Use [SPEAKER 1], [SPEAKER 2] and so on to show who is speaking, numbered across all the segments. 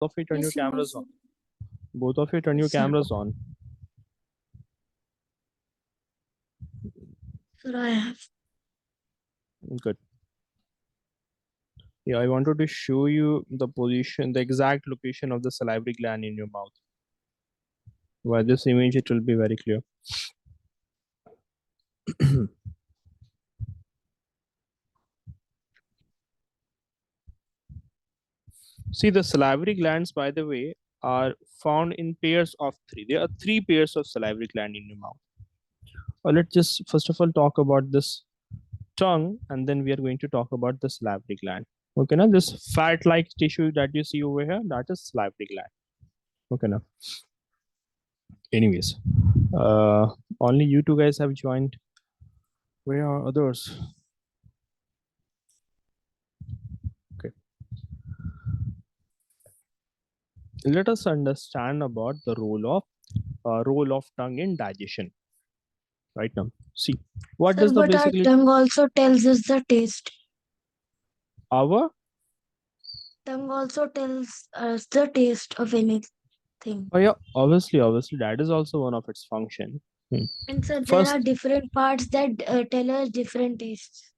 [SPEAKER 1] of you turn your
[SPEAKER 2] Yes, sir.
[SPEAKER 1] cameras on. Both of you turn your
[SPEAKER 2] Yes, sir.
[SPEAKER 1] cameras on.
[SPEAKER 2] Sir, I have.
[SPEAKER 1] Good. Yeah, I wanted to show you the position, the exact location of the salivary gland in your mouth. By this image, it will be very clear. See, the salivary glands, by the way, are found in pairs of three. There are three pairs of salivary gland in your mouth. Let's just first of all talk about this tongue, and then we are going to talk about the salivary gland. Okay, now this fat-like tissue that you see over here, that is salivary gland. Okay, now. Anyways, only you two guys have joined. Where are others? Okay. Let us understand about the role of tongue in digestion. Right now, see what
[SPEAKER 2] Sir,
[SPEAKER 1] does the
[SPEAKER 2] but our
[SPEAKER 1] basically
[SPEAKER 2] tongue also tells us the taste.
[SPEAKER 1] our
[SPEAKER 2] Tongue also tells us the taste of anything.
[SPEAKER 1] oh yeah, obviously that is also one of its function.
[SPEAKER 2] And sir, there are
[SPEAKER 1] First,
[SPEAKER 2] different parts that tell us different tastes.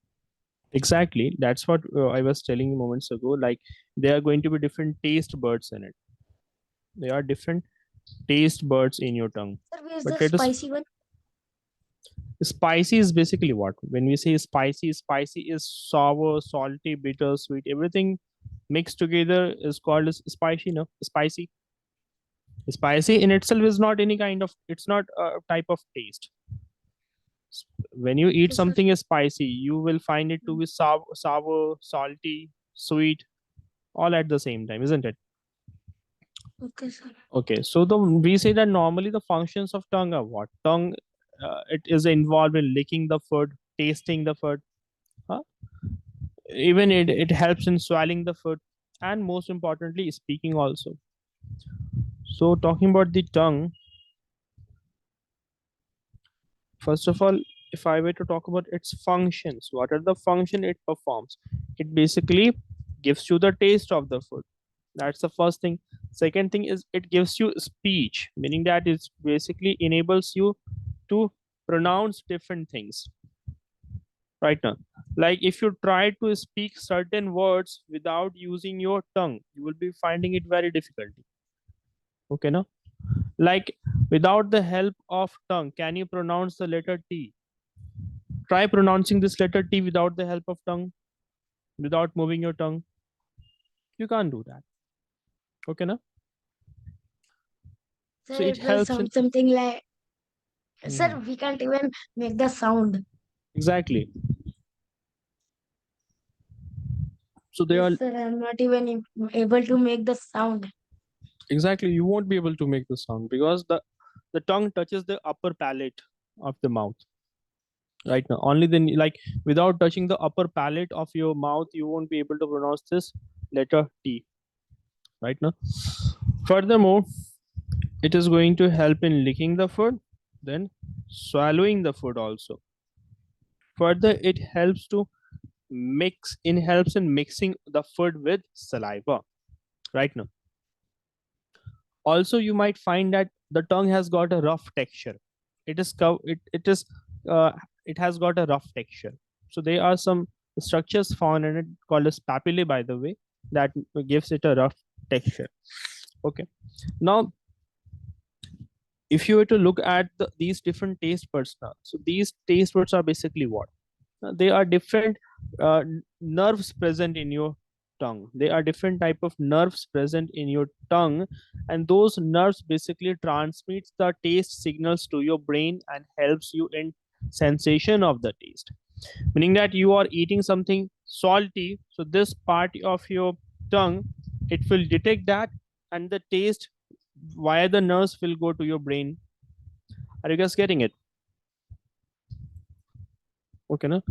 [SPEAKER 1] exactly, that's what I was telling you moments ago. Like there are going to be different taste buds in it. There are different taste buds in your tongue.
[SPEAKER 2] Sir, where's
[SPEAKER 1] But
[SPEAKER 2] the
[SPEAKER 1] let us
[SPEAKER 2] spicy one?
[SPEAKER 1] spicy is basically what? When we say spicy is sour, salty, bitter, sweet. Everything mixed together is called as spicy. No, spicy. Spicy in itself is not any kind of. It's not a type of taste. When you eat
[SPEAKER 2] Okay, sir.
[SPEAKER 1] something is spicy, you will find it to be sour, salty, sweet, all at the same time, isn't it?
[SPEAKER 2] Okay, sir.
[SPEAKER 1] Okay, so the we say that normally the functions of tongue are what? Tongue, it is involved in licking the food, tasting the food. Huh? Even it helps in swallowing the food, and most importantly, speaking also. So talking about the tongue, first of all, if I were to talk about its functions, what are the function it performs? It basically gives you the taste of the food. That's the first thing. Second thing is it gives you speech, meaning that it basically enables you to pronounce different things. Right now, like if you try to speak certain words without using your tongue, you will be finding it very difficult. Okay, now, like without the help of tongue, can you pronounce the letter T? Try pronouncing this letter T without the help of tongue, without moving your tongue. You can't do that. Okay, now.
[SPEAKER 2] Sir,
[SPEAKER 1] So it
[SPEAKER 2] it will
[SPEAKER 1] helps in
[SPEAKER 2] sound something like. Sir,
[SPEAKER 1] Mhm.
[SPEAKER 2] we can't even make the sound.
[SPEAKER 1] Exactly. So they are
[SPEAKER 2] Yes, sir, I'm not even able to make the sound.
[SPEAKER 1] exactly, you won't be able to make the sound because the tongue touches the upper palate of the mouth. Right now, only then, like without touching the upper palate of your mouth, you won't be able to pronounce this letter T. Right now, furthermore, it is going to help in licking the food, then swallowing the food also. Further, it helps to helps in mixing the food with saliva. Right now, also you might find that the tongue has got a rough texture. Uh, it has got a rough texture. So there are some structures found in it called as papillae, by the way, that gives it a rough texture. Okay, now if you were to look at these different taste buds now, so these taste buds are basically what? They are different nerves present in your tongue. They are different type of nerves present in your tongue, and those nerves basically transmits the taste signals to your brain and helps you in sensation of the taste, meaning that you are eating something salty, so this part of your tongue, it will detect that, and the taste via the nerves will go to your brain. Are you guys getting it? Okay, no?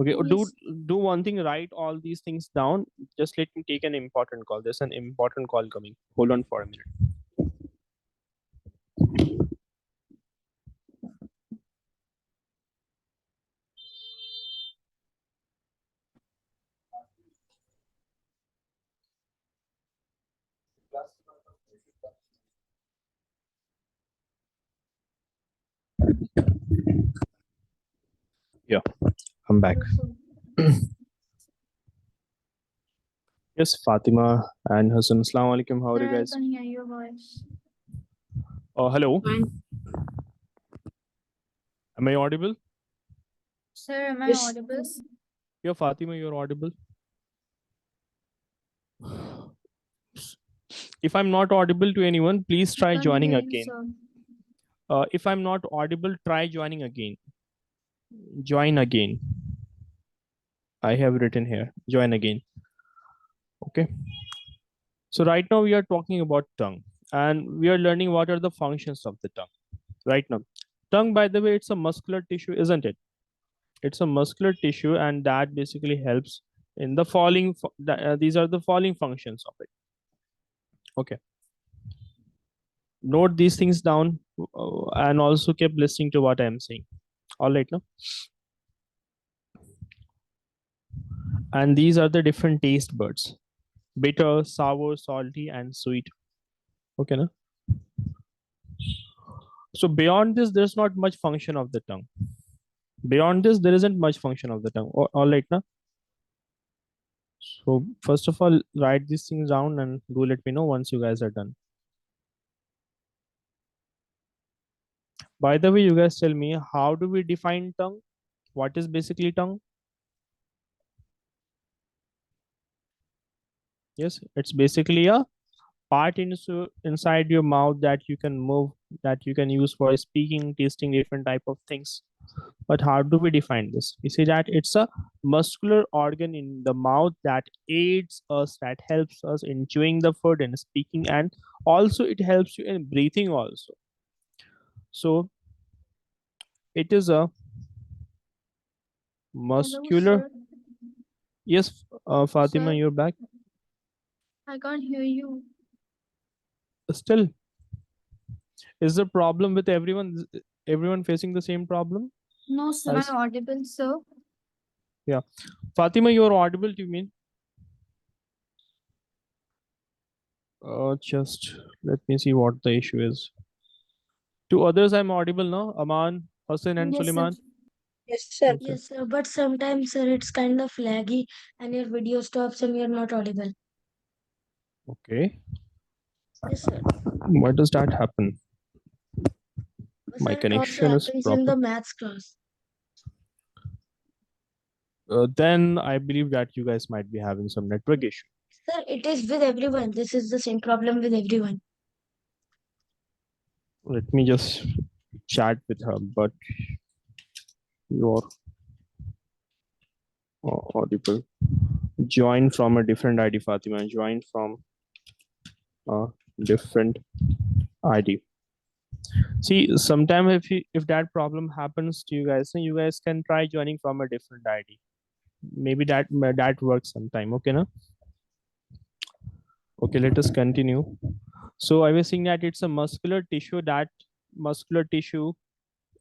[SPEAKER 1] Okay,
[SPEAKER 2] Yes.
[SPEAKER 1] do one thing, write all these things down. Just let me take an important call. There's an important call coming. Hold on for a minute. Yeah, I'm back.
[SPEAKER 2] So,
[SPEAKER 1] Yes, Fatima and Hassan. Assalamu alaikum. How are you
[SPEAKER 2] sir, I
[SPEAKER 1] guys?
[SPEAKER 2] can hear your voice.
[SPEAKER 1] Hello.
[SPEAKER 2] Fine.
[SPEAKER 1] Am I audible?
[SPEAKER 2] Sir, am I
[SPEAKER 3] Yes.
[SPEAKER 2] audible?
[SPEAKER 1] Yeah, Fatima, you're audible. If I'm not audible to anyone, please try
[SPEAKER 2] Can't
[SPEAKER 1] joining
[SPEAKER 2] hear you,
[SPEAKER 1] again.
[SPEAKER 2] sir.
[SPEAKER 1] If I'm not audible, try joining again. Join again. I have written here. Join again. Okay. So right now we are talking about tongue, and we are learning what are the functions of the tongue. Right now, tongue, by the way, it's a muscular tissue, isn't it? It's a muscular tissue, and that basically helps in the following. These are the following functions of it. Okay. Note these things down, and also keep listening to what I am saying. All right, now. And these are the different taste buds: bitter, sour, salty, and sweet. Okay, na? So beyond this, there's not much function of the tongue. Beyond this, there isn't much function of the tongue. All right, na? So first of all, write these things down and do let me know once you guys are done. By the way, you guys tell me, how do we define tongue? What is basically tongue? Yes, it's basically a part inside your mouth that you can move, that you can use for speaking, tasting different type of things. But how do we define this? We say that it's a muscular organ in the mouth that aids us, that helps us in chewing the food and speaking, and also it helps you in breathing also. So it is a
[SPEAKER 2] Hello,
[SPEAKER 1] muscular.
[SPEAKER 2] sir.
[SPEAKER 1] Yes, Fatima,
[SPEAKER 2] Sir,
[SPEAKER 1] you're back.
[SPEAKER 2] I can't hear you.
[SPEAKER 1] Still, is the problem with everyone? Everyone facing the same problem?
[SPEAKER 2] No, sir. Am
[SPEAKER 1] As
[SPEAKER 2] I audible, sir?
[SPEAKER 1] yeah, Fatima, you're audible. Do you mean? Just let me see what the issue is. To others, I'm audible now. Aman, Hussein, and
[SPEAKER 2] Yes, sir.
[SPEAKER 1] Suleiman.
[SPEAKER 3] Yes, sir.
[SPEAKER 1] Okay.
[SPEAKER 2] Yes, sir. But sometimes, sir, it's kind of laggy and your video stops and you're not audible.
[SPEAKER 1] Okay.
[SPEAKER 2] Yes, sir.
[SPEAKER 1] Why does that happen? My
[SPEAKER 2] Sir, it also
[SPEAKER 1] connection is
[SPEAKER 2] happens in
[SPEAKER 1] proper.
[SPEAKER 2] the maths class.
[SPEAKER 1] Then I believe that you guys might be having some network issue.
[SPEAKER 2] Sir, it is with everyone. This is the same problem with everyone.
[SPEAKER 1] Let me just chat with her, but you're audible. Join from a different ID, Fatima. Join from a different ID. See, sometime if that problem happens to you guys, then you guys can try joining from a different ID. Maybe that works sometime. Okay, na? Okay, let us continue. So I was saying that it's a muscular tissue. That muscular tissue,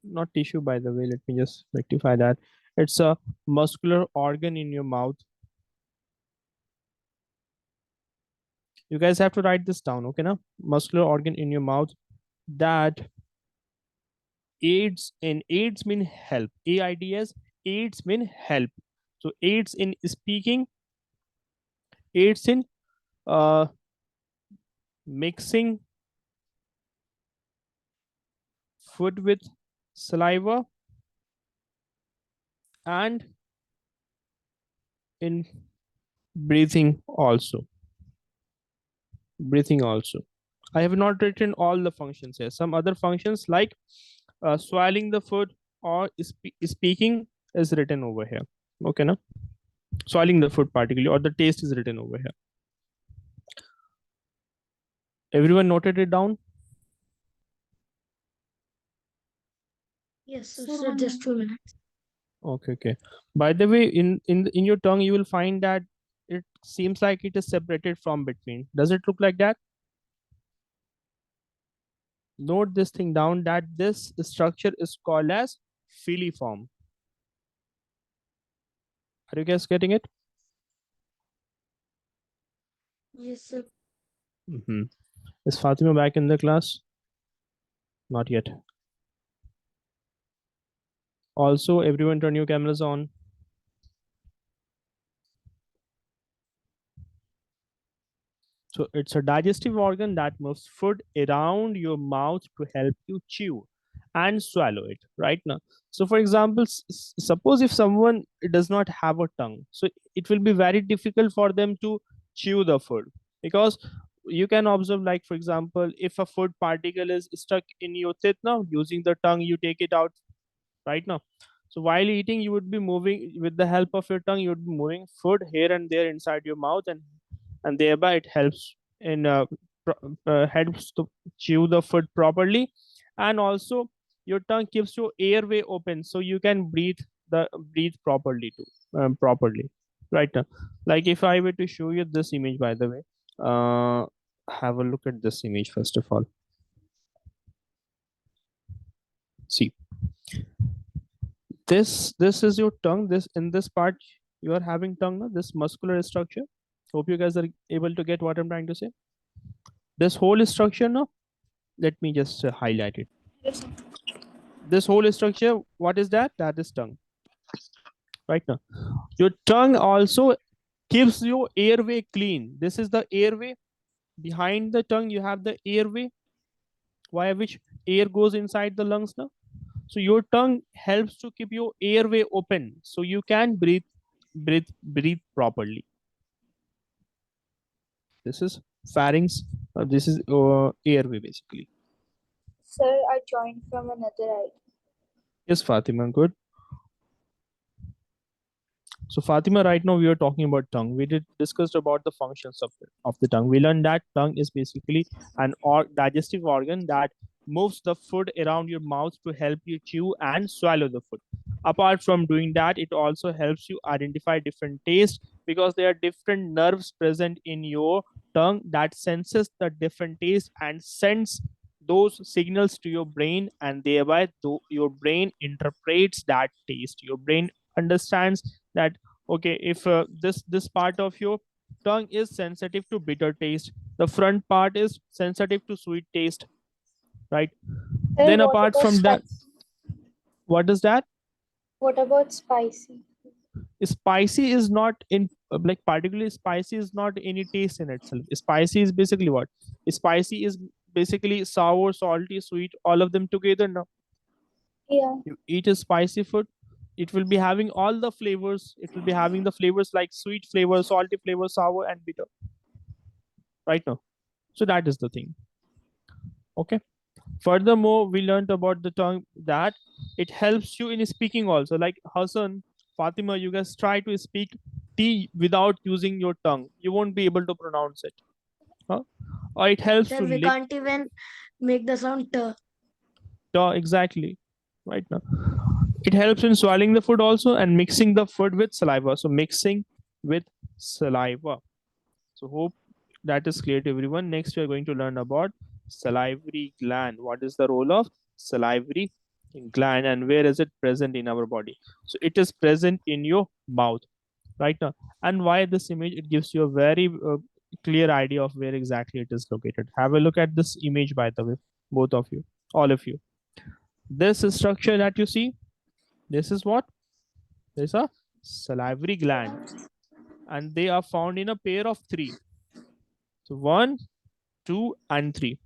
[SPEAKER 1] not tissue by the way. Let me just rectify that. It's a muscular organ in your mouth. You guys have to write this down. Okay, na? Muscular organ in your mouth that aids mean help. Aids mean help. So aids in speaking, aids in uh mixing food with saliva, and in breathing also. Breathing also. I have not written all the functions here. Some other functions like swallowing the food or speaking is written over here. Okay, now swallowing the food particularly, or the taste is written over here. Everyone noted it down?
[SPEAKER 2] Yes, sir.
[SPEAKER 3] Sir,
[SPEAKER 2] Sir, just 2 minutes.
[SPEAKER 1] Okay, okay. By the way, in your tongue, you will find that it seems like it is separated from between. Does it look like that? Note this thing down, that this structure is called as filiform. Are you guys getting it?
[SPEAKER 2] Yes, sir.
[SPEAKER 1] Is Fatima back in the class? Not yet. Also, everyone turn your cameras on. So it's a digestive organ that moves food around your mouth to help you chew and swallow it. Right now. So, for example, suppose if someone does not have a tongue, so it will be very difficult for them to chew the food, because you can observe, like for example, if a food particle is stuck in your teeth, now using the tongue you take it out, right now. So while eating, you would be moving with the help of your tongue, you would be moving food here and there inside your mouth, and thereby it helps in helps to chew the food properly. And also your tongue keeps your airway open, so you can breathe properly too, properly, right now. Like if I were to show you this image, by the way, have a look at this image first of all. See, this is your tongue. This in this part you are having tongue now, this muscular structure. Hope you guys are able to get what I'm trying to say. This whole structure now, let me just highlight it.
[SPEAKER 2] Yes, sir.
[SPEAKER 1] This whole structure, what is that? That is tongue, right now. Your tongue also keeps your airway clean. This is the airway. Behind the tongue you have the airway, via which air goes inside the lungs now. So your tongue helps to keep your airway open, so you can breathe properly. This is pharynx. This is airway basically.
[SPEAKER 2] Sir, I joined from another ID.
[SPEAKER 1] Yes, Fatima, good. So Fatima, right now we are talking about tongue. We did discussed about the functions of the tongue. We learned that tongue is basically an digestive organ that moves the food around your mouth to help you chew and swallow the food. Apart from doing that, it also helps you identify different tastes, because there are different nerves present in your tongue that senses the different taste and sends those signals to your brain, and thereby your brain interprets that taste. Your brain understands that, okay, if this part of your tongue is sensitive to bitter taste, the front part is sensitive to sweet taste, right?
[SPEAKER 2] Sir,
[SPEAKER 1] Then
[SPEAKER 2] what
[SPEAKER 1] apart
[SPEAKER 2] about
[SPEAKER 1] from that,
[SPEAKER 2] spicy?
[SPEAKER 1] what is that?
[SPEAKER 2] What about spicy?
[SPEAKER 1] Spicy is not in, like particularly spicy is not any taste in itself. Spicy is basically what? Spicy is basically sour, salty, sweet, all of them together. Now
[SPEAKER 2] Yeah.
[SPEAKER 1] you eat a spicy food, it will be having all the flavors. It will be having the flavors like sweet flavor, salty flavor, sour and bitter, right now. So that is the thing. Okay. Furthermore, we learned about the tongue that it helps you in speaking also. Like Hassan, Fatima, you guys try to speak T without using your tongue. You won't be able to pronounce it. Huh? Or it helps
[SPEAKER 2] Sir,
[SPEAKER 1] to
[SPEAKER 2] we
[SPEAKER 1] lick.
[SPEAKER 2] can't even make the sound t.
[SPEAKER 1] Exactly. Right now. It helps in swallowing the food also and mixing the food with saliva. So mixing with saliva. So hope that is clear to everyone. Next, we are going to learn about salivary gland. What is the role of salivary gland and where is it present in our body? So it is present in your mouth, right now. And why this image? It gives you a very clear idea of where exactly it is located. Have a look at this image, by the way, both of you, all of you. This structure that you see, this is what? There's a salivary gland, and they are found in a pair of three. So one, two, and three.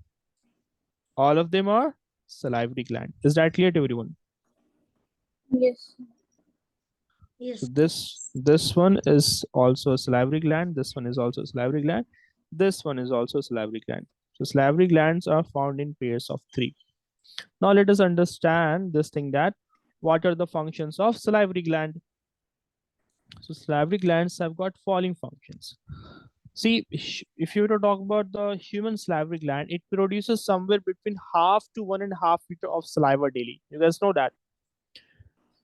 [SPEAKER 1] All of them are salivary gland. Is that clear to everyone?
[SPEAKER 2] Yes.
[SPEAKER 1] So
[SPEAKER 2] Yes.
[SPEAKER 1] this one is also a salivary gland. This one is also a salivary gland. This one is also a salivary gland. So salivary glands are found in pairs of three. Now let us understand this thing, that what are the functions of salivary gland? So salivary glands have got following functions. See, if you were to talk about the human salivary gland, it produces somewhere between half to 1.5 liter of saliva daily. You guys know that.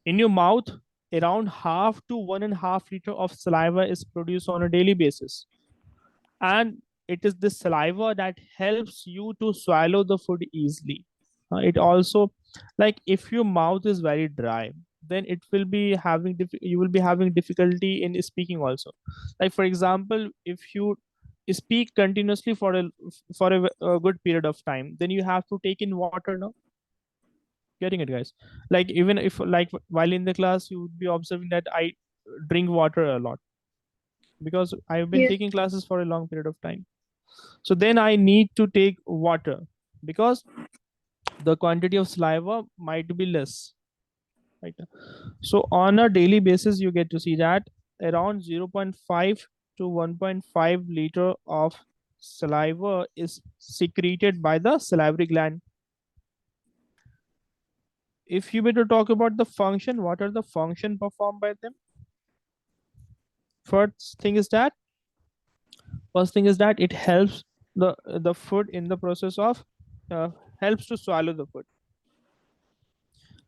[SPEAKER 1] In your mouth, around half to 1.5 liter of saliva is produced on a daily basis. And it is this saliva that helps you to swallow the food easily. It also, like if your mouth is very dry, then it will be having you will be having difficulty in speaking also. Like for example, if you speak continuously for a good period of time, then you have to take in water now. Getting it, guys? Like even if like while in the class, you would be observing that I drink water a lot because I've been
[SPEAKER 2] Yes.
[SPEAKER 1] taking classes for a long period of time. So then I need to take water because the quantity of saliva might be less, right? So on a daily basis, you get to see that around 0.5 to 1.5 liter of saliva is secreted by the salivary gland. If you were to talk about the function, what are the function performed by them? First thing is that First thing is that it helps the food in the process of uh, helps to swallow the food.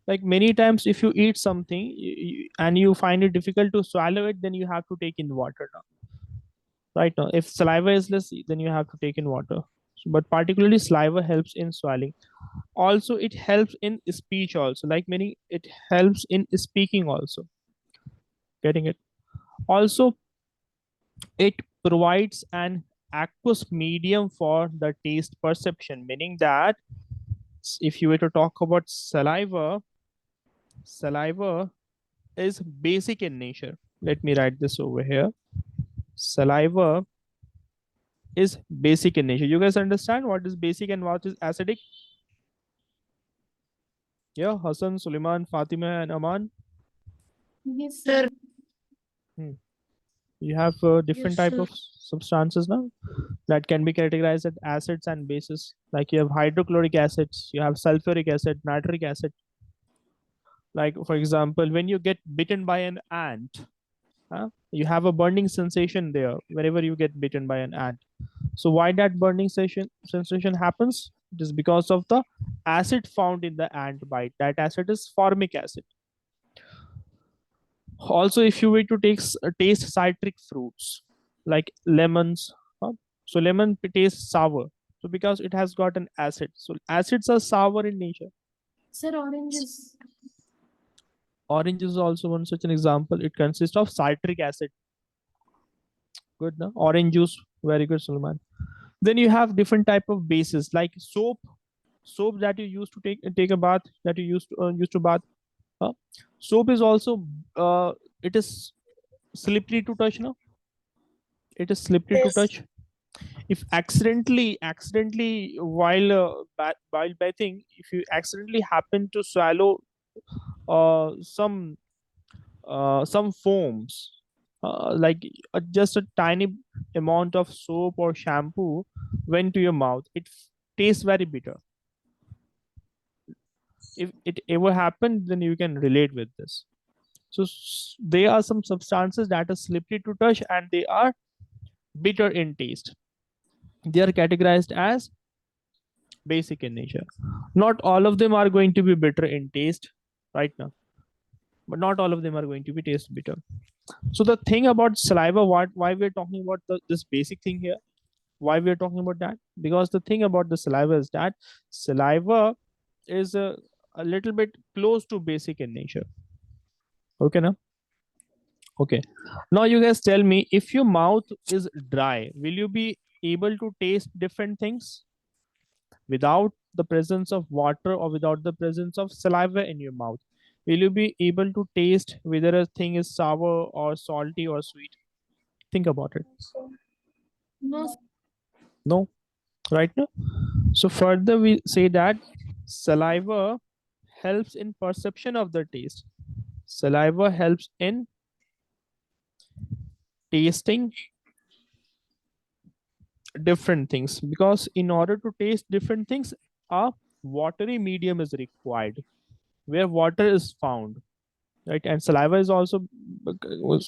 [SPEAKER 1] Like many times, if you eat something and you find it difficult to swallow it, then you have to take in water now. Right now, if saliva is less, then you have to take in water. But particularly, saliva helps in swallowing. Also, it helps in speech. Also, like many, it helps in speaking. Also, getting it. Also, it provides an aqueous medium for the taste perception, meaning that if you were to talk about saliva is basic in nature. Let me write this over here. Saliva is basic in nature. You guys understand what is basic and what is acidic? Yeah, Hassan, Suleiman, Fatima, and Aman.
[SPEAKER 2] Yes, sir.
[SPEAKER 1] Hmm. You have different
[SPEAKER 2] Yes,
[SPEAKER 1] type
[SPEAKER 2] sir.
[SPEAKER 1] of substances now that can be categorized as acids and bases. Like you have hydrochloric acids, you have sulfuric acid, nitric acid. Like for example, when you get bitten by an ant, you have a burning sensation there wherever you get bitten by an ant. So why that burning sensation happens? It is because of the acid found in the ant bite. That acid is formic acid. Also, if you were to taste citric fruits like lemons, so lemon tastes sour. So because it has got an acid. So acids are sour in nature.
[SPEAKER 2] Sir, oranges.
[SPEAKER 1] Orange is also one such an example. It consists of citric acid. Good, no? Orange juice, very good, Sulman. Then you have different type of bases like soap that you used to take a bath, that you used to bath. Huh? Soap is also it is slippery to touch. No, it is slippery to
[SPEAKER 2] Yes.
[SPEAKER 1] touch. If accidentally while bathing, if you accidentally happen to swallow uh, some some foams, like just a tiny amount of soap or shampoo went to your mouth, it tastes very bitter. If it ever happened, then you can relate with this. So there are some substances that are slippery to touch and they are bitter in taste. They are categorized as basic in nature. Not all of them are going to be bitter in taste right now, but not all of them are going to be taste bitter. So the thing about saliva, why we're talking about this basic thing here, why we're talking about that? Because the thing about the saliva is that saliva is a little bit close to basic in nature. Okay, now. Okay. Now you guys tell me, if your mouth is dry, will you be able to taste different things without the presence of water or without the presence of saliva in your mouth? Will you be able to taste whether a thing is sour or salty or sweet? Think about it.
[SPEAKER 2] No.
[SPEAKER 1] No, right now. So further we say that saliva helps in perception of the taste. Saliva helps in tasting different things, because in order to taste different things, a watery medium is required where water is found, right? And saliva is also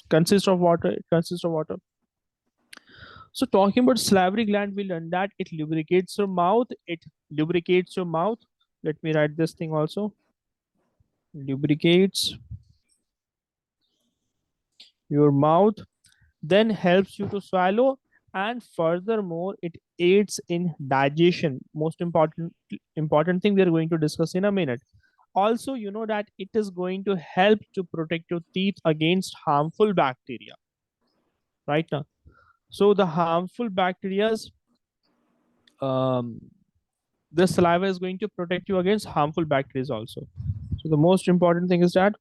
[SPEAKER 1] consists of water. It consists of water. So talking about salivary gland, we learned that it lubricates your mouth. It lubricates your mouth. Let me write this thing also. Lubricates your mouth, then helps you to swallow, and furthermore it aids in digestion. Most important thing we are going to discuss in a minute. Also, you know that it is going to help to protect your teeth against harmful bacteria, right? Now, so the harmful bacterias, um, This saliva is going to protect you against harmful bacteria also. So the most important thing is that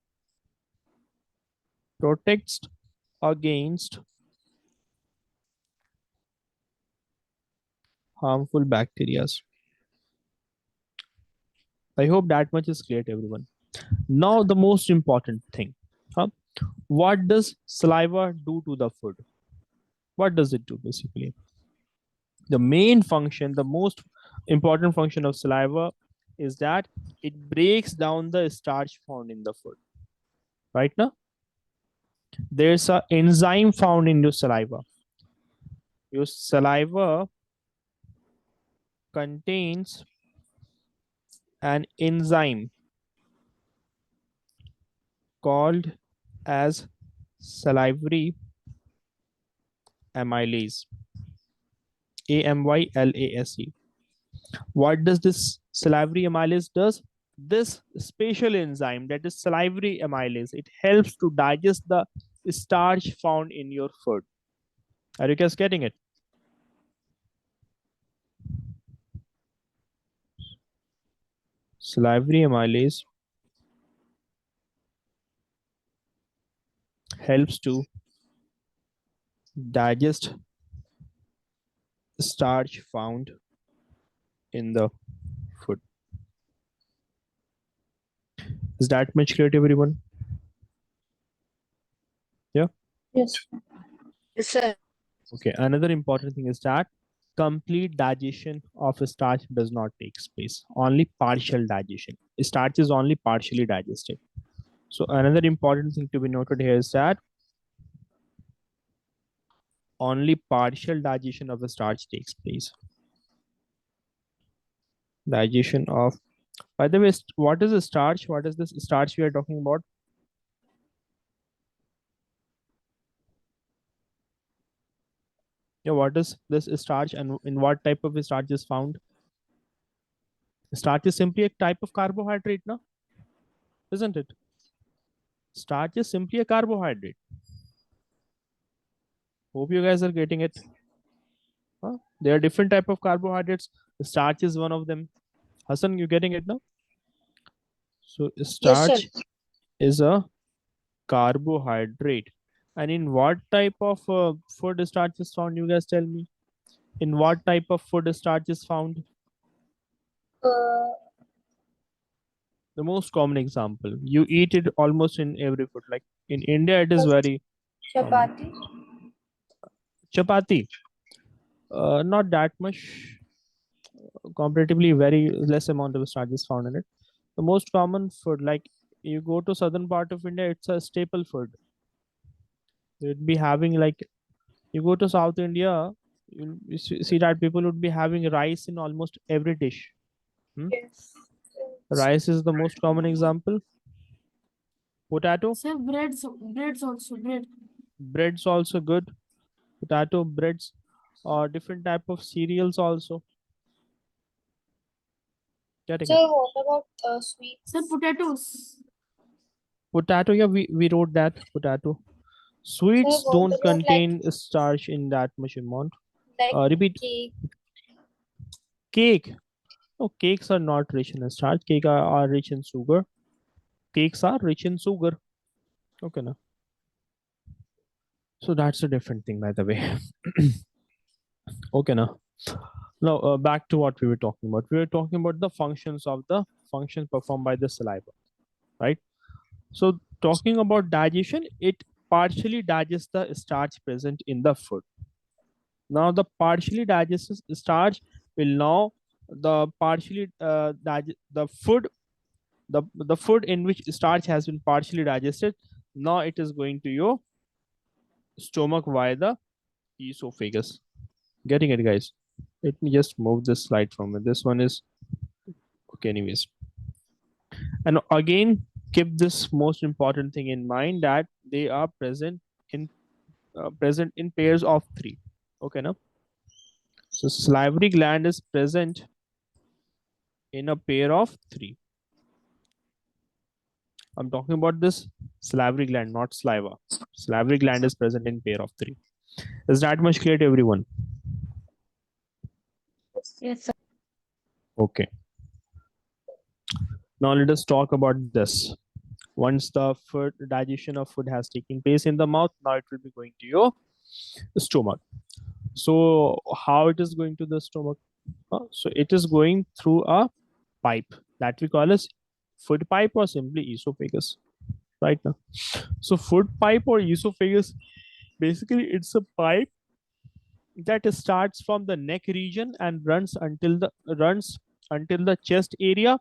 [SPEAKER 1] protects against harmful bacteria. I hope that much is clear to everyone. Now the most important thing. Huh? What does saliva do to the food? What does it do basically? The main function, the most important function of saliva is that it breaks down the starch found in the food. Right now, there's a enzyme found in your saliva. Your saliva contains an enzyme called as salivary amylase, AMYLASE. What does this salivary amylase does? This special enzyme, that is salivary amylase, it helps to digest the starch found in your food. Are you guys getting it? Salivary amylase helps to digest starch found in the food. Is that much clear to everyone? Yeah.
[SPEAKER 2] Yes. Yes, sir.
[SPEAKER 1] Okay. Another important thing is that complete digestion of a starch does not take place. Only partial digestion. Starch is only partially digested. So another important thing to be noted here is that only partial digestion of a starch takes place. Digestion of, by the way, what is a starch? What is this starch we are talking about? Yeah, what is this starch and in what type of starch is found? Starch is simply a type of carbohydrate, no? Isn't it? Starch is simply a carbohydrate. Hope you guys are getting it. Huh? There are different type of carbohydrates. Starch is one of them. Hassan, you getting it now? So
[SPEAKER 2] Yes, sir.
[SPEAKER 1] starch is a carbohydrate. And in what type of food starch is found? You guys tell me. In what type of food starch is found?
[SPEAKER 2] Uh,
[SPEAKER 1] The most common example. You eat it almost in every food. Like in India, it is very common.
[SPEAKER 2] chapati.
[SPEAKER 1] Chapati. Not that much. Comparatively, very less amount of starch is found in it. The most common food, like you go to southern part of India, it's a staple food. You'd be having like you go to South India, you see that people would be having rice in almost every dish. Hmm?
[SPEAKER 2] Yes.
[SPEAKER 1] Rice is the most common example. Potato,
[SPEAKER 2] Sir, breads also bread.
[SPEAKER 1] breads also good. Potato breads, or different type of cereals also. Getting
[SPEAKER 2] Sir,
[SPEAKER 1] it?
[SPEAKER 2] what about sweets? Sir, potatoes.
[SPEAKER 1] Potato, yeah, we wrote that potato.
[SPEAKER 2] Sir,
[SPEAKER 1] Sweets
[SPEAKER 2] what
[SPEAKER 1] don't
[SPEAKER 2] about
[SPEAKER 1] contain starch in that much amount.
[SPEAKER 2] like
[SPEAKER 1] Repeat.
[SPEAKER 2] cake?
[SPEAKER 1] Cake. No, cakes are not rich in starch. Cake are rich in sugar. Cakes are rich in sugar. Okay, now. So that's a different thing, by the way. Okay, now. Now back to what we were talking about. We were talking about the functions of the functions performed by the saliva, right? So talking about digestion, it partially digests the starch present in the food. Now the partially digested starch will now the partially the food the food in which starch has been partially digested. Now it is going to your stomach via the esophagus. Getting it, guys? Let me just move this slide from it. This one is okay, anyways. And again, keep this most important thing in mind that they are present in pairs of three. Okay, now. So salivary gland is present in a pair of three. I'm talking about this salivary gland, not saliva. Salivary gland is present in pair of three. Is that much clear to everyone?
[SPEAKER 2] Yes, sir.
[SPEAKER 1] Okay. Now let us talk about this. Once the food digestion of food has taken place in the mouth, now it will be going to your stomach. So how it is going to the stomach? So it is going through a pipe that we call as food pipe or simply esophagus. Right now, so food pipe or esophagus, basically it's a pipe that starts from the neck region and runs until the chest area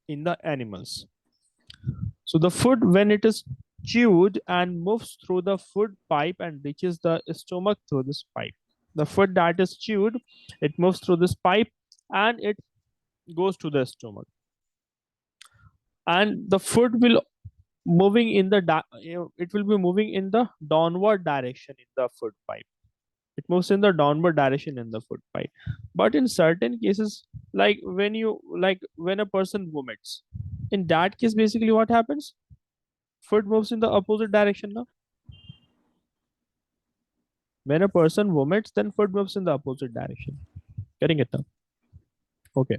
[SPEAKER 1] in the animals. So the food, when it is chewed and moves through the food pipe and reaches the stomach through this pipe. The food that is chewed, it moves through this pipe and it goes to the stomach. And the food will moving in the it will be moving in the downward direction in the food pipe. It moves in the downward direction in the food pipe. But in certain cases, when a person vomits, in that case, basically what happens? Foot moves in the opposite direction now. When a person vomits, then foot moves in the opposite direction. Getting it now? Okay.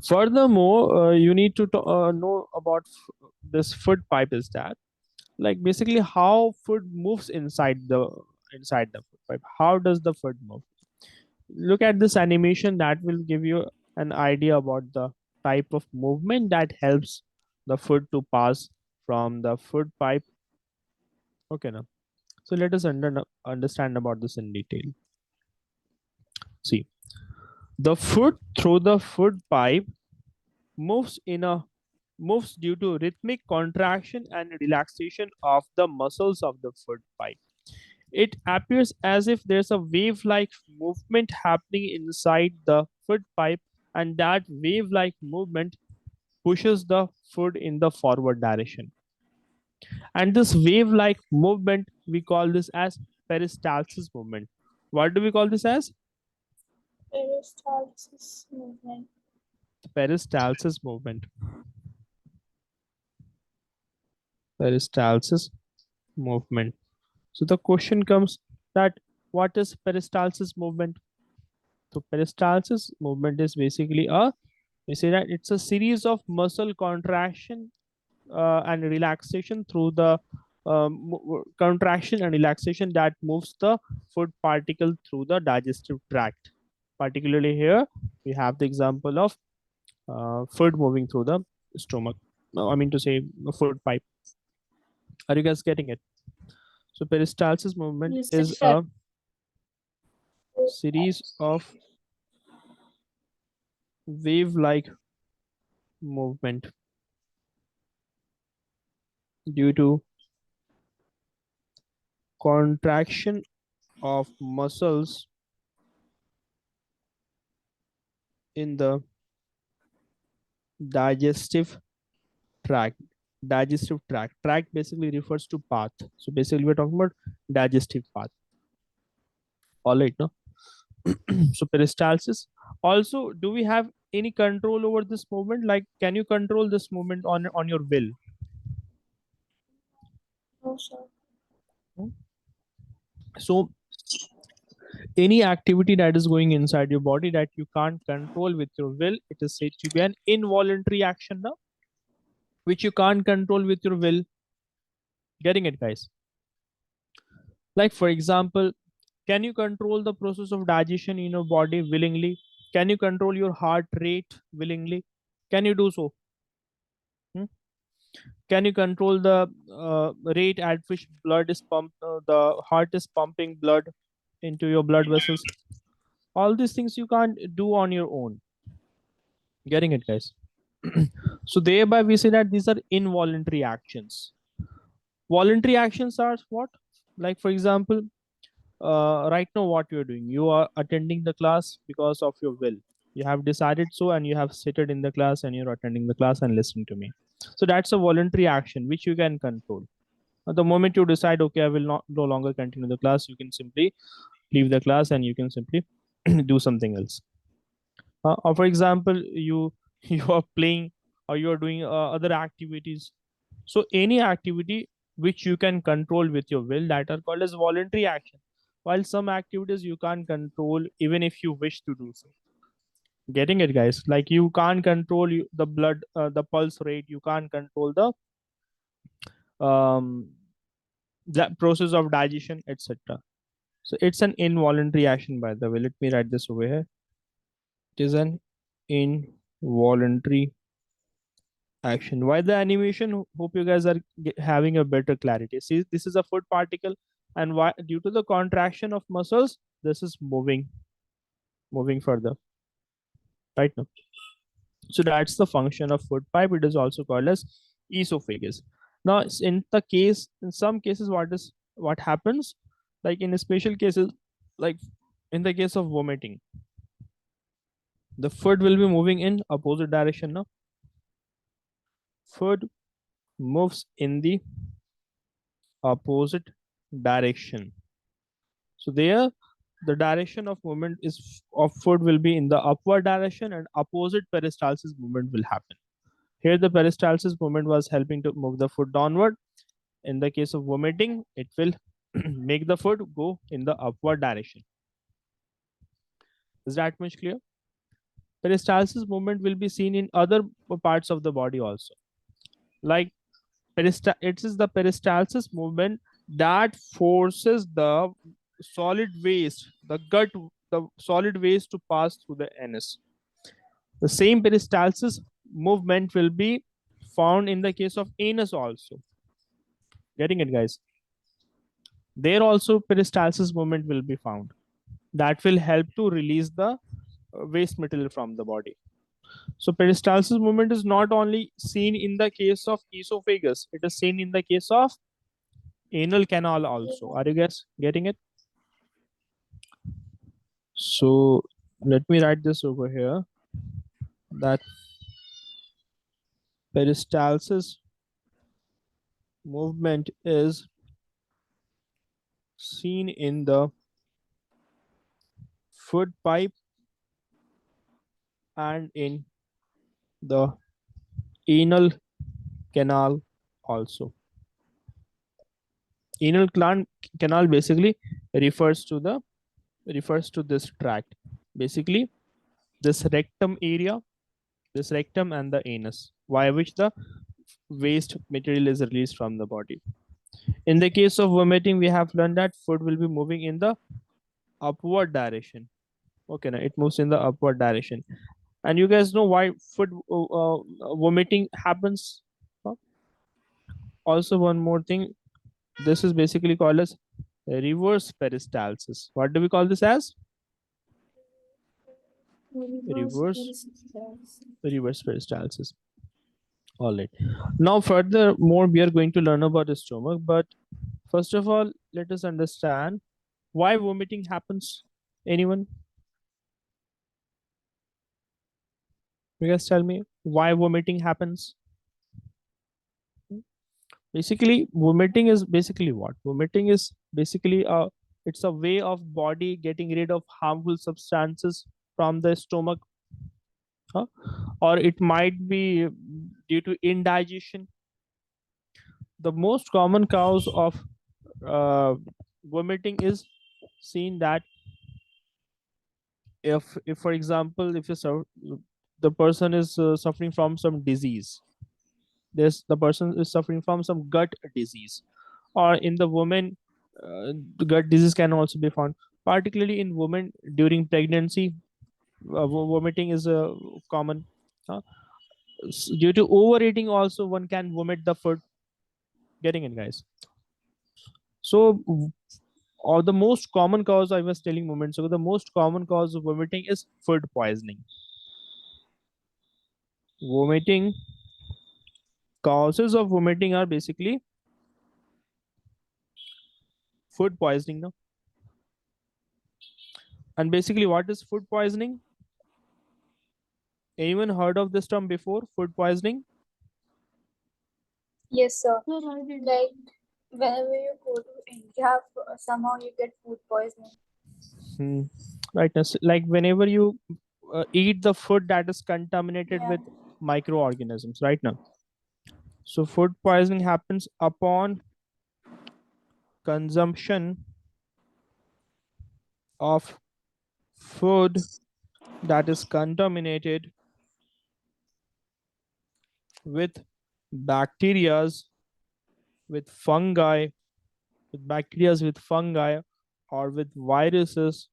[SPEAKER 1] Furthermore, you need to know about this food pipe. Is that like basically how food moves inside the food pipe? How does the food move? Look at this animation that will give you an idea about the type of movement that helps the food to pass from the food pipe. Okay now. So let us understand about this in detail. See, the food through the food pipe moves in a moves due to rhythmic contraction and relaxation of the muscles of the food pipe. It appears as if there's a wave-like movement happening inside the food pipe, and that wave-like movement pushes the food in the forward direction. And this wave-like movement, we call this as peristalsis movement. What do we call this as?
[SPEAKER 2] Peristalsis movement.
[SPEAKER 1] Peristalsis movement. Peristalsis movement. So the question comes that what is peristalsis movement? So peristalsis movement is basically we say that it's a series of muscle contraction and relaxation through the contraction and relaxation that moves the food particle through the digestive tract. Particularly here, we have the example of food moving through the stomach. I mean to say, food pipe. Are you guys getting it? So peristalsis movement
[SPEAKER 2] Yes,
[SPEAKER 1] is
[SPEAKER 2] sir.
[SPEAKER 1] a series of wave-like movement due to contraction of muscles in the digestive tract. Digestive tract basically refers to path. So basically we're talking about digestive path. All right, no? So peristalsis. Also, do we have any control over this movement? Like, can you control this movement on your will?
[SPEAKER 2] No, sir.
[SPEAKER 1] So any activity that is going inside your body that you can't control with your will, it is said to be an involuntary action now, which you can't control with your will. Getting it, guys? Like, for example, can you control the process of digestion in your body willingly? Can you control your heart rate willingly? Can you do so? Hmm? Can you control the rate at which blood is pumped, the heart is pumping blood into your blood vessels? All these things you can't do on your own. Getting it, guys? So thereby we say that these are involuntary actions. Voluntary actions are what? Like, for example, right now what you're doing, you are attending the class because of your will. You have decided so, and you have seated in the class and you're attending the class and listening to me. So that's a voluntary action which you can control. At the moment you decide, okay, I will not no longer continue the class, you can simply leave the class and you can simply do something else. Or for example, you you are playing or you are doing other activities. So any activity which you can control with your will, that are called as voluntary action, while some activities you can't control even if you wish to do so. Getting it, guys? Like you can't control the blood, the pulse rate. You can't control um, the process of digestion, etc. So it's an involuntary action, by the way. Let me write this over here. It is an involuntary action. Why the animation? Hope you guys are having a better clarity. See, this is a food particle, and why? Due to the contraction of muscles, this is moving further. Right now. So that's the function of food pipe. It is also called as esophagus. Now, in some cases, what happens? Like in special cases, like in the case of vomiting, the food will be moving in opposite direction. Now, food moves in the opposite direction. So there, the direction of movement is of food will be in the upward direction, and opposite peristalsis movement will happen. Here, the peristalsis movement was helping to move the food downward. In the case of vomiting, it will make the food go in the upward direction. Is that much clear? Peristalsis movement will be seen in other parts of the body also. Like it is the peristalsis movement that forces the solid waste, the solid waste to pass through the anus. The same peristalsis movement will be found in the case of anus also. Getting it, guys? There also peristalsis movement will be found. That will help to release the waste material from the body. So peristalsis movement is not only seen in the case of esophagus, it is seen in the case of anal canal also. Are you guys getting it? So let me write this over here, that peristalsis movement is seen in the food pipe and in the anal canal also. Anal canal basically refers to this tract. Basically, this rectum area, this rectum and the anus, via which the waste material is released from the body. In the case of vomiting, we have learned that food will be moving in the upward direction. Okay, now it moves in the upward direction. And you guys know why food vomiting happens? Huh? Also, one more thing. This is basically called as reverse peristalsis. What do we call this as? Reverse peristalsis. All right. Now, furthermore, we are going to learn about the stomach. But first of all, let us understand why vomiting happens. Anyone? You guys tell me why vomiting happens. Basically, vomiting is basically what? Vomiting is basically it's a way of body getting rid of harmful substances from the stomach, huh? Or it might be due to indigestion. The most common cause of uh, vomiting is seen that if for example, if the person is suffering from some disease, the person is suffering from some gut disease, or in the woman, the gut disease can also be found, particularly in women during pregnancy. Vomiting is common, huh? Due to overeating also, one can vomit the food. Getting it, guys? So or the most common cause, I was telling moments ago, the most common cause of vomiting is food poisoning. Vomiting Causes of vomiting are basically food poisoning now. And basically, what is food poisoning? Anyone heard of this term before? Food poisoning?
[SPEAKER 3] Yes, sir. Like whenever you go to India, somehow you get food poisoning.
[SPEAKER 1] Hmm. Right now, like whenever you eat the food that is contaminated
[SPEAKER 3] Yeah.
[SPEAKER 1] with microorganisms, right now. So food poisoning happens upon consumption of food that is contaminated with bacterias, with fungi, with fungi, or with viruses,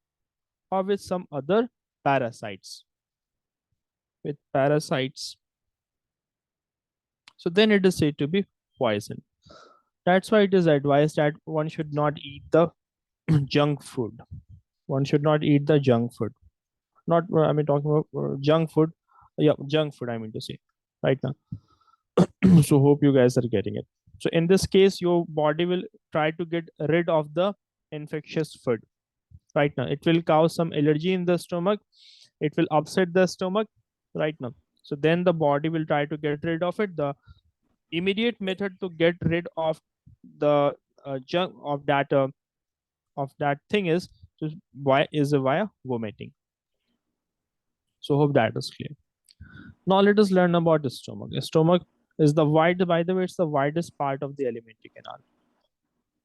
[SPEAKER 1] or with some other parasites. With parasites. So then it is said to be poison. That's why it is advised that one should not eat the junk food. One should not eat the junk food. Not, I mean, talking about junk food. Yeah, junk food, I mean to say, right now. So, hope you guys are getting it. So, in this case, your body will try to get rid of the infectious food. Right now, it will cause some allergy in the stomach. It will upset the stomach. Right now. So, then the body will try to get rid of it. The immediate method to get rid of the junk of that thing is to via vomiting. So hope that is clear. Now let us learn about the stomach. The stomach is the wide, by the way, it's the widest part of the alimentary canal.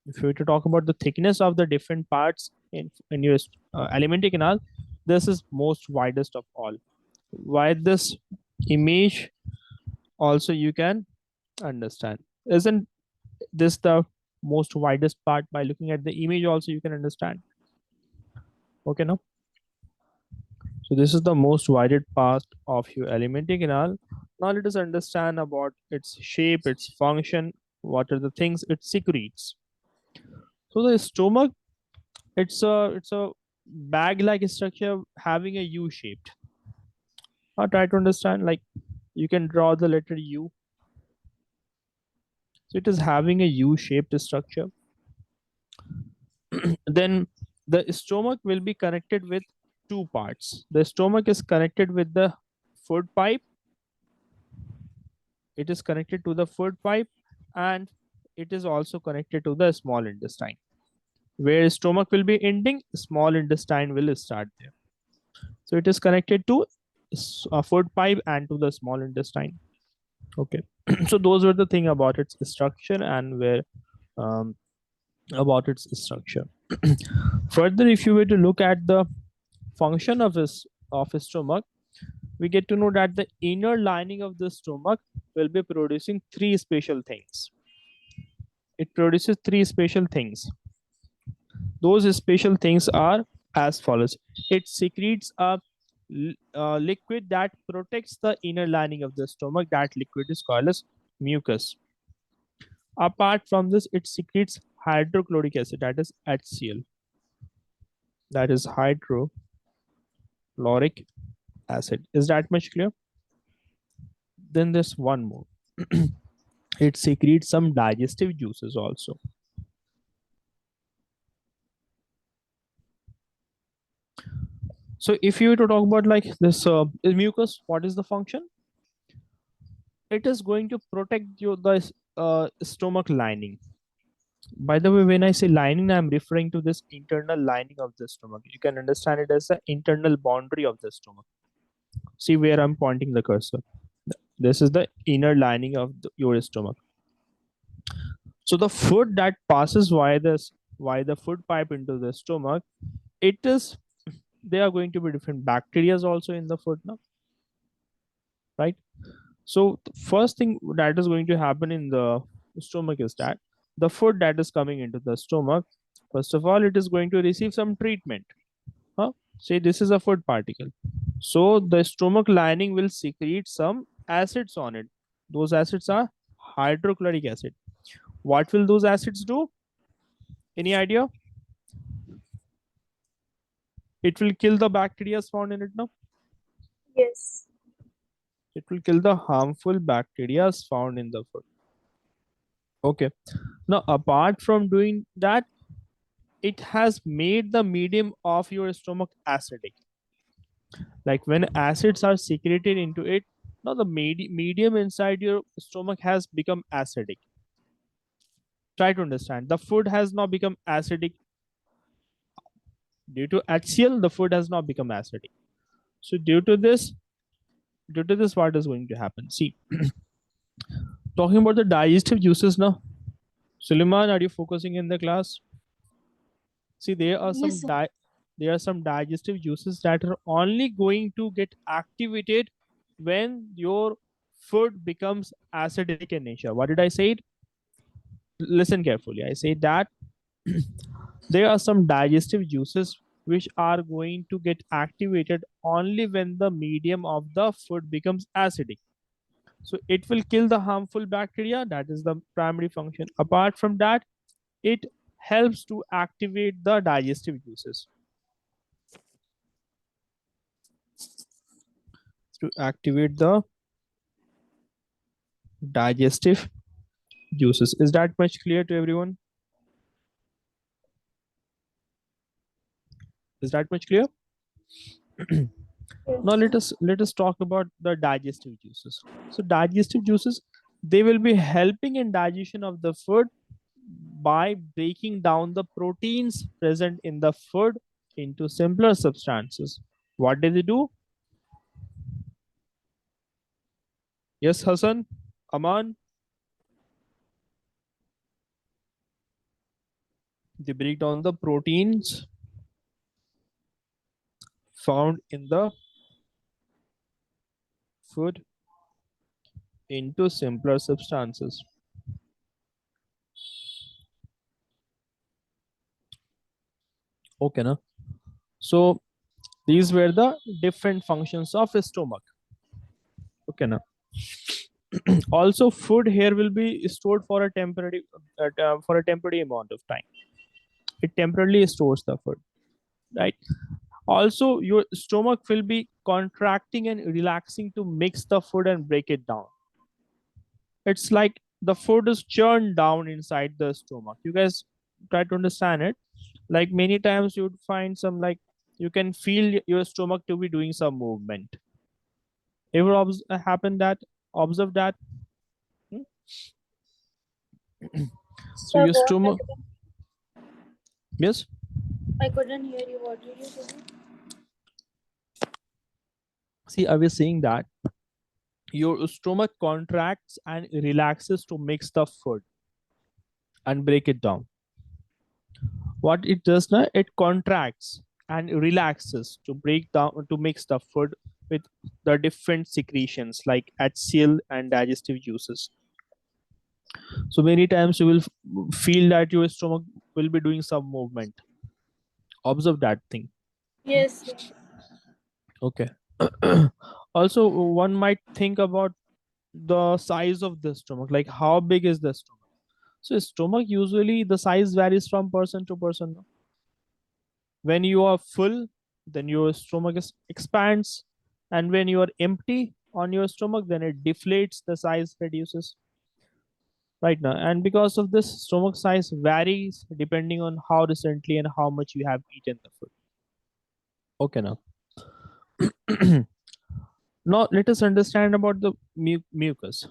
[SPEAKER 1] If you were to talk about the thickness of the different parts in your alimentary canal, this is most widest of all. Why this image also you can understand. Isn't this the most widest part? By looking at the image also you can understand. Okay, now. So this is the most widest part of your alimentary canal. Now let us understand about its shape, its function, what are the things it secretes. So the stomach, it's a bag-like structure having a U shaped. Now try to understand, like you can draw the letter U. So it is having a U shaped structure. Then the stomach will be connected with two parts. The stomach is connected with the food pipe. It is connected to the food pipe, and it is also connected to the small intestine. Where stomach will be ending, small intestine will start there. So it is connected to a food pipe and to the small intestine. Okay. So those were the thing about its structure and where um, about its structure. Further, if you were to look at the function of his stomach, we get to know that the inner lining of the stomach will be producing three special things. It produces three special things. Those special things are as follows. It secretes a liquid that protects the inner lining of the stomach. That liquid is called as mucus. Apart from this, it secretes hydrochloric acid, that is HCl. That is hydrochloric acid. Is that much clear? Then there's one more. It secretes some digestive juices also. So if you were to talk about like this mucus, what is the function? It is going to protect the stomach lining. By the way, when I say lining, I'm referring to this internal lining of the stomach. You can understand it as the internal boundary of the stomach. See where I'm pointing the cursor. This is the inner lining of your stomach. So the food that passes via the food pipe into the stomach, it is there are going to be different bacteria also in the food now, right? So the first thing that is going to happen in the stomach is that the food that is coming into the stomach, first of all, it is going to receive some treatment. Say this is a food particle. So the stomach lining will secrete some acids on it. Those acids are hydrochloric acid. What will those acids do? Any idea? It will kill the bacteria found in it now.
[SPEAKER 3] Yes.
[SPEAKER 1] It will kill the harmful bacteria found in the food. Okay. Now, apart from doing that, it has made the medium of your stomach acidic. Like when acids are secreted into it, now the medium inside your stomach has become acidic. Try to understand. The food has now become acidic. Due to HCl, the food has now become acidic. So due to this, what is going to happen? See, talking about the digestive juices now. Suleiman, are you focusing in the class? See, there are
[SPEAKER 2] Yes,
[SPEAKER 1] some
[SPEAKER 2] sir.
[SPEAKER 1] there are some digestive juices that are only going to get activated when your food becomes acidic in nature. What did I say? Listen carefully. I say that there are some digestive juices which are going to get activated only when the medium of the food becomes acidic. So it will kill the harmful bacteria. That is the primary function. Apart from that, it helps to activate the digestive juices. To activate the digestive juices. Is that much clear to everyone? Is that much clear? Now let us talk about the digestive juices. So digestive juices, they will be helping in digestion of the food by breaking down the proteins present in the food into simpler substances. What do they do? Yes, Hassan, Aman. They break down the proteins found in the food into simpler substances. Okay, na? So these were the different functions of a stomach. Okay, na? Also, food here will be stored for a temporary amount of time. It temporarily stores the food, right? Also, your stomach will be contracting and relaxing to mix the food and break it down. It's like the food is churned down inside the stomach. You guys try to understand it. Like many times you'd find some, like, you can feel your stomach to be doing some movement. Ever happen that, observe that? Hmm? So
[SPEAKER 3] Sir,
[SPEAKER 1] your
[SPEAKER 3] what?
[SPEAKER 1] stomach, yes.
[SPEAKER 3] I couldn't hear you. What did you say?
[SPEAKER 1] See, I was saying that your stomach contracts and relaxes to mix the food and break it down. What it does now, it contracts and relaxes to break down, to mix the food with the different secretions like HCl and digestive juices. So many times you will feel that your stomach will be doing some movement. Observe that thing.
[SPEAKER 3] Yes, yes.
[SPEAKER 1] Okay. Also, one might think about the size of the stomach, like how big is the stomach. So stomach, usually the size varies from person to person. When you are full, then your stomach expands, and when you are empty on your stomach, then it deflates, the size reduces. Right now, and because of this, stomach size varies depending on how recently and how much you have eaten the food. Okay, now. Now let us understand about the mucus.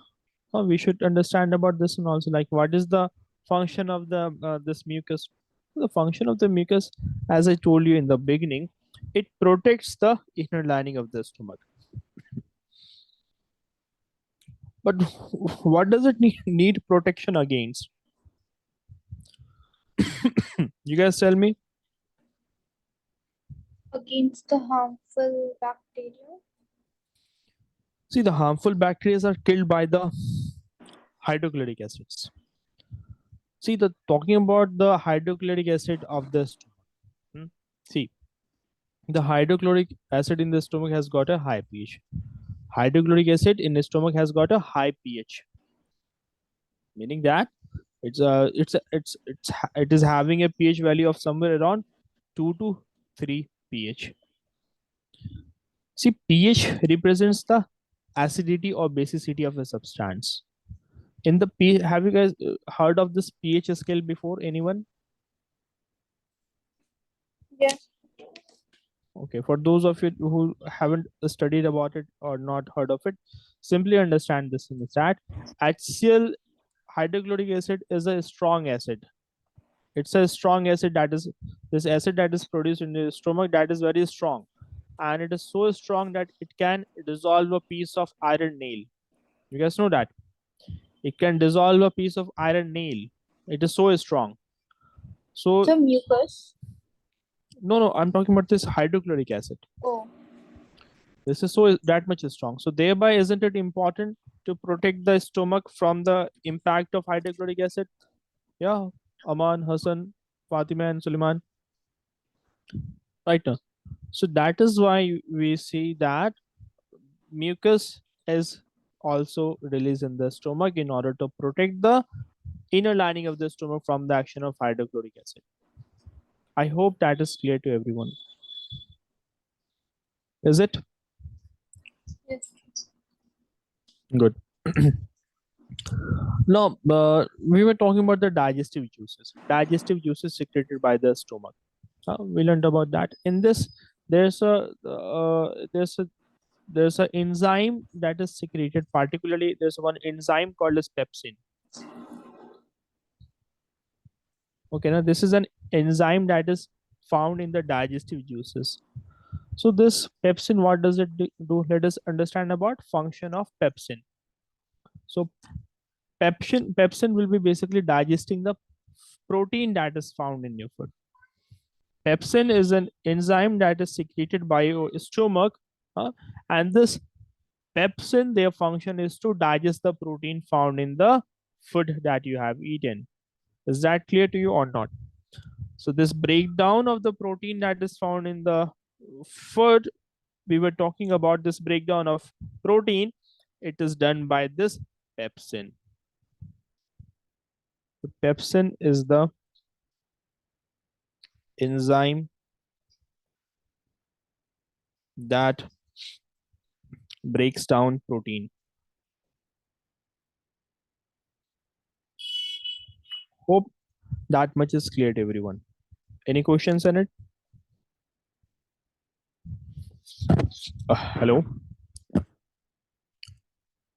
[SPEAKER 1] We should understand about this, and also like what is the function of the this mucus. The function of the mucus, as I told you in the beginning, it protects the inner lining of the stomach. But what does it need protection against? You guys tell me.
[SPEAKER 3] Against the harmful bacteria.
[SPEAKER 1] See, the harmful bacteria are killed by the hydrochloric acids. See, the talking about the hydrochloric acid of the stomach. See, the hydrochloric acid in the stomach has got a high pH. Hydrochloric acid in the stomach has got a high pH, meaning that it is having a pH value of somewhere around 2 to 3 pH. See, pH represents the acidity or basicity of a substance. In the pH, have you guys heard of this pH scale before? Anyone?
[SPEAKER 3] Yes.
[SPEAKER 1] Okay, for those of you who haven't studied about it or not heard of it, simply understand this in the chat. HCl, hydrochloric acid, is a strong acid. It's a strong acid, that is this acid that is produced in the stomach, that is very strong, and it is so strong that it can dissolve a piece of iron nail. You guys know that it can dissolve a piece of iron nail. It is so strong. So
[SPEAKER 3] So mucus.
[SPEAKER 1] No, I'm talking about this hydrochloric acid.
[SPEAKER 3] Oh,
[SPEAKER 1] This is so that much strong. So thereby, isn't it important to protect the stomach from the impact of hydrochloric acid? Yeah, Aman, Hassan, Fatima, and Suleiman. Right now. So that is why we see that mucus is also released in the stomach in order to protect the inner lining of the stomach from the action of hydrochloric acid. I hope that is clear to everyone. Is it?
[SPEAKER 3] yes.
[SPEAKER 1] Good. Now, we were talking about the digestive juices. Digestive juices secreted by the stomach. We learned about that. In this, there's a there's a enzyme that is secreted. Particularly, there's one enzyme called as pepsin. Okay, now this is an enzyme that is found in the digestive juices. So this pepsin, what does it do? Let us understand about function of pepsin. So pepsin will be basically digesting the protein that is found in your food. Pepsin is an enzyme that is secreted by your stomach, and this pepsin, their function is to digest the protein found in the food that you have eaten. Is that clear to you or not? So this breakdown of the protein that is found in the food, we were talking about this breakdown of protein. It is done by this pepsin. The pepsin is the enzyme that breaks down protein. Hope that much is clear to everyone. Any questions on it? Hello?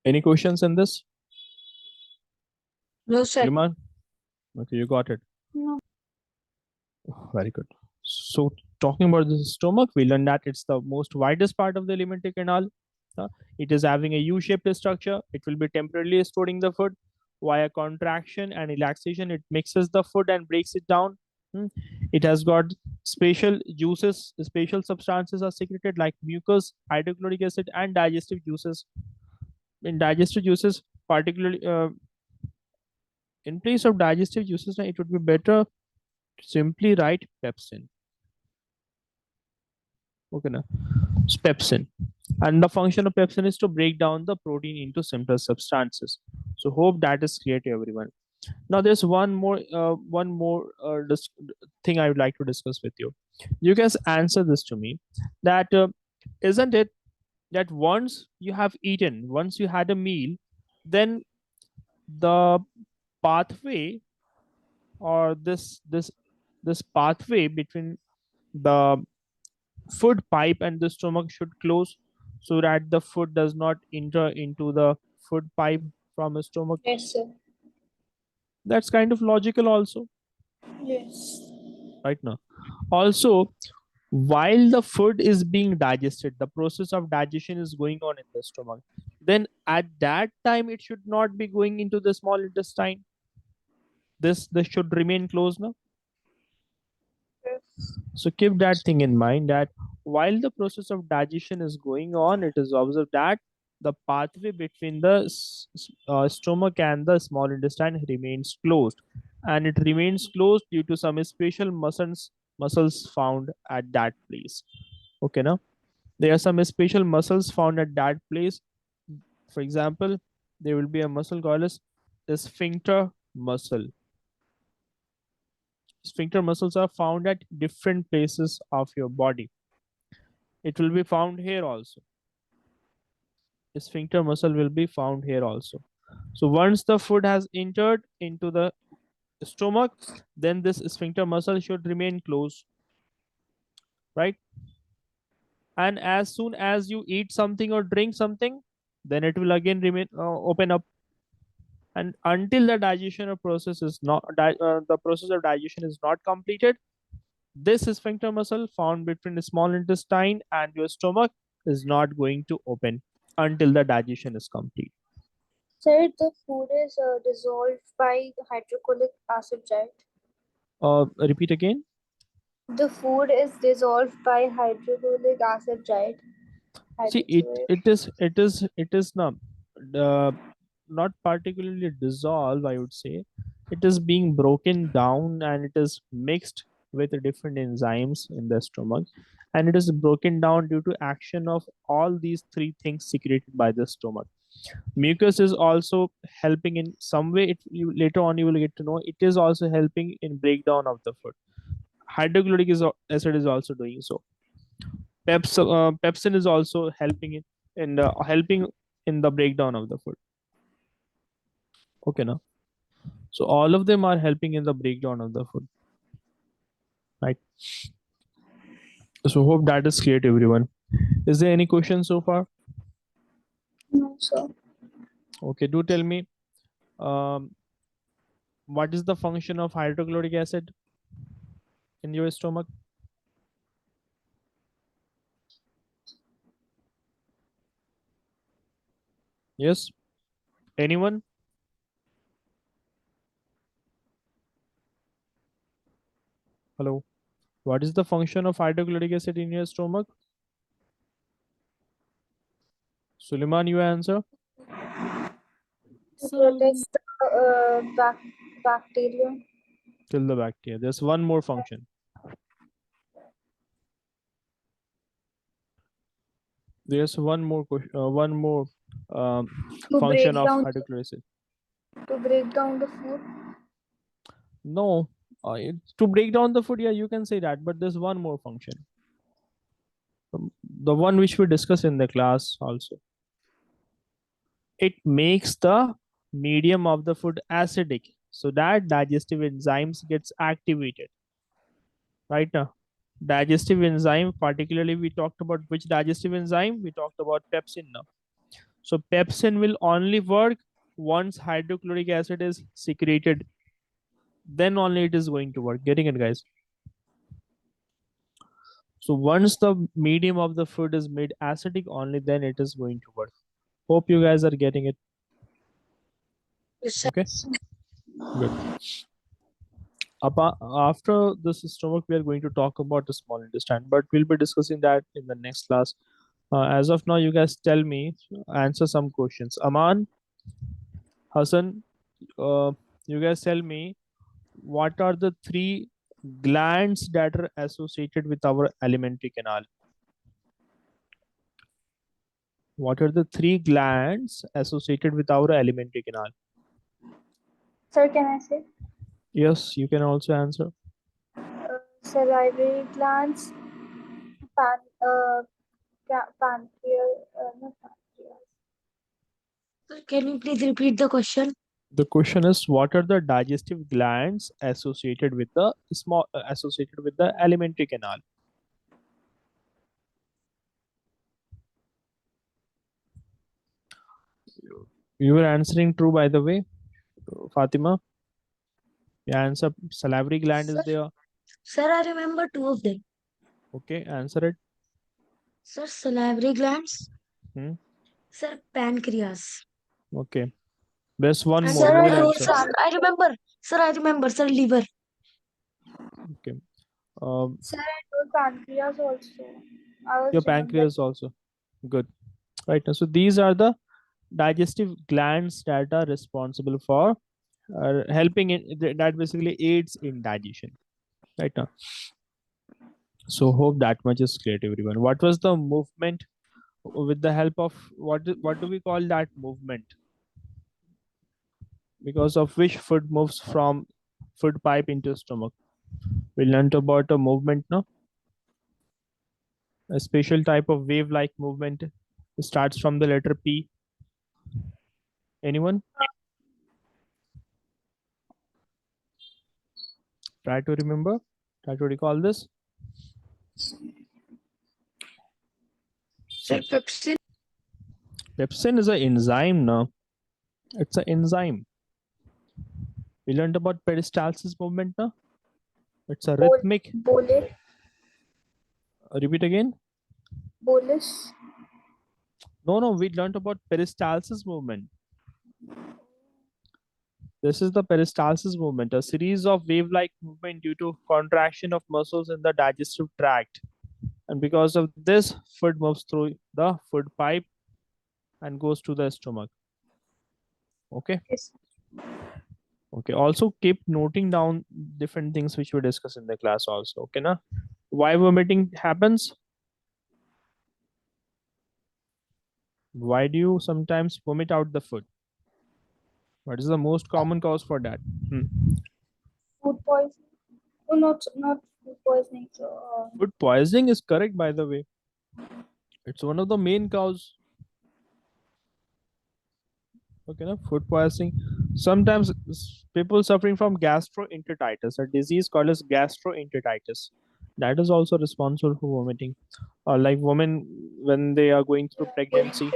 [SPEAKER 1] Any questions in this?
[SPEAKER 2] No, sir.
[SPEAKER 1] Liman? Okay, you got it.
[SPEAKER 3] No.
[SPEAKER 1] Very good. So talking about the stomach, we learned that it's the most widest part of the alimentary canal. It is having a U-shaped structure. It will be temporarily storing the food via contraction and relaxation. It mixes the food and breaks it down. It has got special juices, special substances are secreted like mucus, hydrochloric acid, and digestive juices. In digestive juices, particularly in place of digestive juices, it would be better to simply write pepsin. Okay, now it's pepsin, and the function of pepsin is to break down the protein into simpler substances. So hope that is clear to everyone. Now there's one more thing I would like to discuss with you. You guys answer this to me. That isn't it that once you have eaten, once you had a meal, then the pathway or this pathway between the food pipe and the stomach should close so that the food does not enter into the food pipe from the stomach.
[SPEAKER 3] Yes, sir.
[SPEAKER 1] That's kind of logical also,
[SPEAKER 3] Yes.
[SPEAKER 1] right? Now also, while the food is being digested, the process of digestion is going on in the stomach, then at that time it should not be going into the small intestine. This should remain closed now.
[SPEAKER 3] Yes.
[SPEAKER 1] So keep that thing in mind, that while the process of digestion is going on, it is observed that the pathway between the stomach and the small intestine remains closed, and it remains closed due to some special muscles found at that place. Okay, now there are some special muscles found at that place. For example, there will be a muscle called as the sphincter muscle. Sphincter muscles are found at different places of your body. It will be found here also. The sphincter muscle will be found here also. So once the food has entered into the stomach, then this sphincter muscle should remain closed, right? And as soon as you eat something or drink something, then it will again remain open up. And until the digestion of process is not the process of digestion is not completed, this sphincter muscle found between the small intestine and your stomach is not going to open until the digestion is complete.
[SPEAKER 3] Sir, the food is dissolved by the hydrochloric acid, right?
[SPEAKER 1] Repeat again.
[SPEAKER 3] The food is dissolved by hydrochloric acid, right?
[SPEAKER 1] See,
[SPEAKER 3] Hydrochloric.
[SPEAKER 1] it is not particularly dissolved, I would say. It is being broken down and it is mixed with different enzymes in the stomach, and it is broken down due to action of all these three things secreted by the stomach. Mucus is also helping in some way. Later on you will get to know it is also helping in breakdown of the food. Acid is also doing so. Pepsin is also helping in the breakdown of the food. Okay, now. So all of them are helping in the breakdown of the food, right? So hope that is clear to everyone. Is there any question so far?
[SPEAKER 3] No, sir.
[SPEAKER 1] Okay, do tell me, um, what is the function of hydrochloric acid in your stomach? Yes, anyone? Hello. What is the function of hydrochloric acid in your stomach? Suleiman, you answer.
[SPEAKER 3] To
[SPEAKER 2] So,
[SPEAKER 3] protect the bacteria.
[SPEAKER 1] Kill the bacteria. There's one more function. There's one more um,
[SPEAKER 3] To
[SPEAKER 1] function
[SPEAKER 3] break
[SPEAKER 1] of
[SPEAKER 3] down
[SPEAKER 1] hydrochloric acid.
[SPEAKER 3] the food.
[SPEAKER 1] No, to break down the food, yeah, you can say that, but there's one more function. The one which we discussed in the class also. It makes the medium of the food acidic, so that digestive enzymes gets activated. Right now, digestive enzyme, particularly we talked about which digestive enzyme? We talked about pepsin now. So pepsin will only work once hydrochloric acid is secreted, then only it is going to work. Getting it, guys? So once the medium of the food is made acidic, only then it is going to work. Hope you guys are getting it.
[SPEAKER 2] yes, sir.
[SPEAKER 1] Okay, good. After this stomach, we are going to talk about the small intestine, but we'll be discussing that in the next class. As of now, you guys tell me, answer some questions. Aman, Hassan, you guys tell me, what are the three glands that are associated with our alimentary canal? What are the three glands associated with our alimentary canal?
[SPEAKER 3] Sir, can I say?
[SPEAKER 1] Yes, you can also answer.
[SPEAKER 3] Salivary glands, pan, pancreas, not pancreas.
[SPEAKER 2] Sir, can you please repeat the question?
[SPEAKER 1] The question is, what are the digestive glands associated with the alimentary canal? You were answering true, by the way, Fatima. Your answer, salivary gland
[SPEAKER 2] Sir,
[SPEAKER 1] is there.
[SPEAKER 2] sir, I remember two of them.
[SPEAKER 1] Okay, answer it.
[SPEAKER 2] Sir, salivary glands.
[SPEAKER 1] Hmm.
[SPEAKER 2] Sir, pancreas.
[SPEAKER 1] Okay, there's one
[SPEAKER 2] And
[SPEAKER 1] more.
[SPEAKER 3] Sir,
[SPEAKER 1] You
[SPEAKER 3] I
[SPEAKER 1] will
[SPEAKER 3] told
[SPEAKER 1] answer.
[SPEAKER 2] sir, I remember. Sir, I remember. Sir, liver.
[SPEAKER 1] Okay. Um,
[SPEAKER 3] Sir, I told pancreas also. I
[SPEAKER 1] your
[SPEAKER 3] was remembering.
[SPEAKER 1] pancreas also. Good. Right. So these are the digestive glands that are responsible for helping that basically aids in digestion. Right now. So hope that much is clear to everyone. What was the movement with the help of what do we call that movement? Because of which food moves from food pipe into stomach. We learned about a movement now. A special type of wave-like movement starts from the letter P. Anyone? Try to remember. Try to recall this.
[SPEAKER 2] Sir, pepsin.
[SPEAKER 1] Pepsin is an enzyme now. It's an enzyme. We learned about peristalsis movement now. It's a rhythmic.
[SPEAKER 3] Bolus.
[SPEAKER 1] Repeat again.
[SPEAKER 3] Bolus.
[SPEAKER 1] No, we learned about peristalsis movement. This is the peristalsis movement, a series of wave-like movement due to contraction of muscles in the digestive tract. And because of this, food moves through the food pipe and goes to the stomach. Okay.
[SPEAKER 3] Yes.
[SPEAKER 1] Okay. Also keep noting down different things which we discuss in the class also. Okay, na? Why vomiting happens? Why do you sometimes vomit out the food? What is the most common cause for that?
[SPEAKER 3] Food poisoning. Oh, not food poisoning. So
[SPEAKER 1] Food poisoning is correct, by the way. It's one of the main cause. Okay, na? Food poisoning. Sometimes people suffering from gastroenteritis, a disease called as gastroenteritis, that is also responsible for vomiting. Like women when they are going through pregnancy,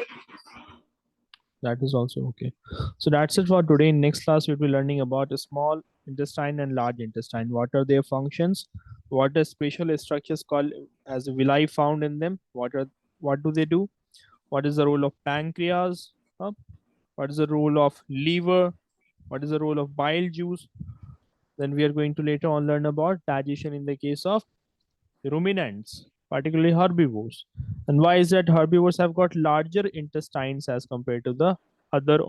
[SPEAKER 1] that is also okay. So that's it for today. In next class, we'll be learning about the small intestine and large intestine. What are their functions? What are special structures called as villi found in them? What do they do? What is the role of pancreas? Huh? What is the role of liver? What is the role of bile juice? Then we are going to later on learn about digestion in the case of ruminants, particularly herbivores. And why is that herbivores have got larger intestines as compared to the other